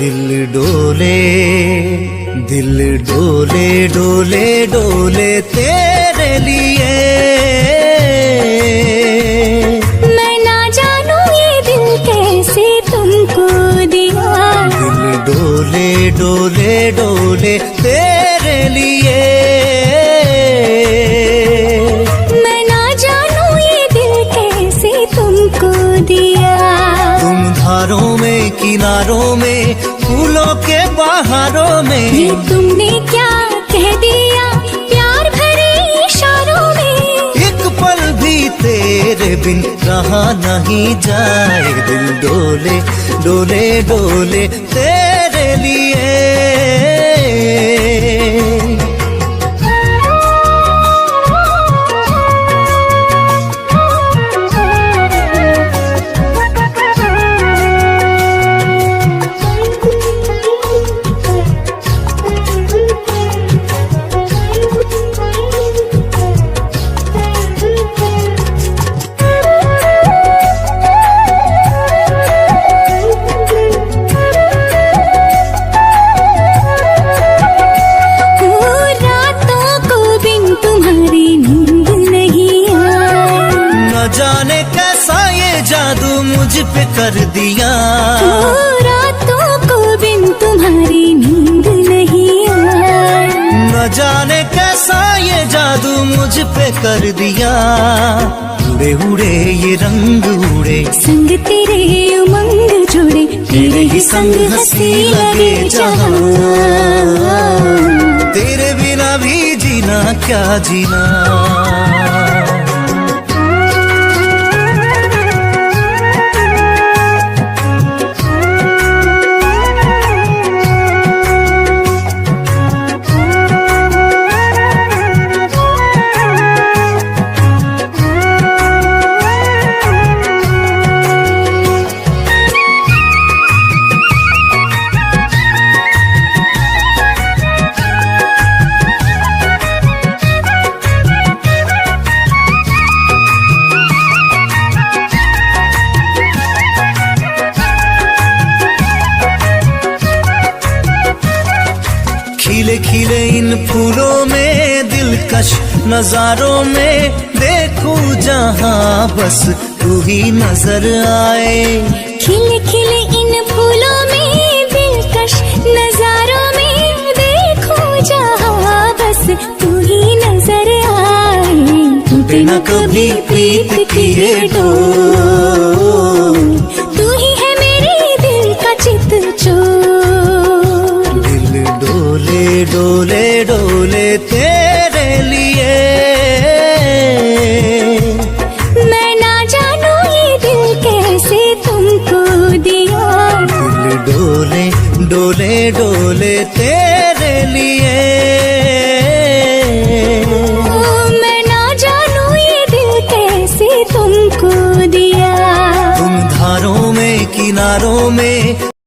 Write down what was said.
दिल डोले, दिल डोले डोले डोले तेरे लिए। मैं ना जानू ये दिल कैसे तुमको दिया। दिल डोले डोले डोले तेरे लिए। मैं ना जानू ये दिल कैसे तुमको दिया। तुम धारों में किनारों में फूलों के बहारों में। ये तुमने क्या कह दिया प्यार भरे इशारों में। एक पल भी तेरे बिन रहा नहीं जाए। दिल डोले डोले डोले तेरे लिए। जाने कैसा ये जादू मुझ पे कर दिया। रातों को बिन तुम्हारी नींद नहीं आई। न जाने कैसा ये जादू मुझ पे कर दिया। उड़े उड़े ये रंग उड़े, संग तेरे उमंग जुड़े, तेरे ही संग हंसी लगे जहां। तेरे बिना भी जीना क्या जीना। खिले खिले इन फूलों में दिलकश नजारों में देखूं जहां बस तू ही नजर आए। खिले खिले इन फूलों में दिलकश नजारों में देखूं जहां बस तू ही नजर आए। टूटे न कभी प्रीत किए डोर, तू ही है मेरे दिल का चित चोर। दिल डोले डोले डोले तेरे लिए। मैं ना जानू ये दिल कैसे तुमको दिया। दिल डोले डोले डोले तेरे लिए। मैं ना जानू ये दिल कैसे तुमको दिया। तुम धारों में किनारों में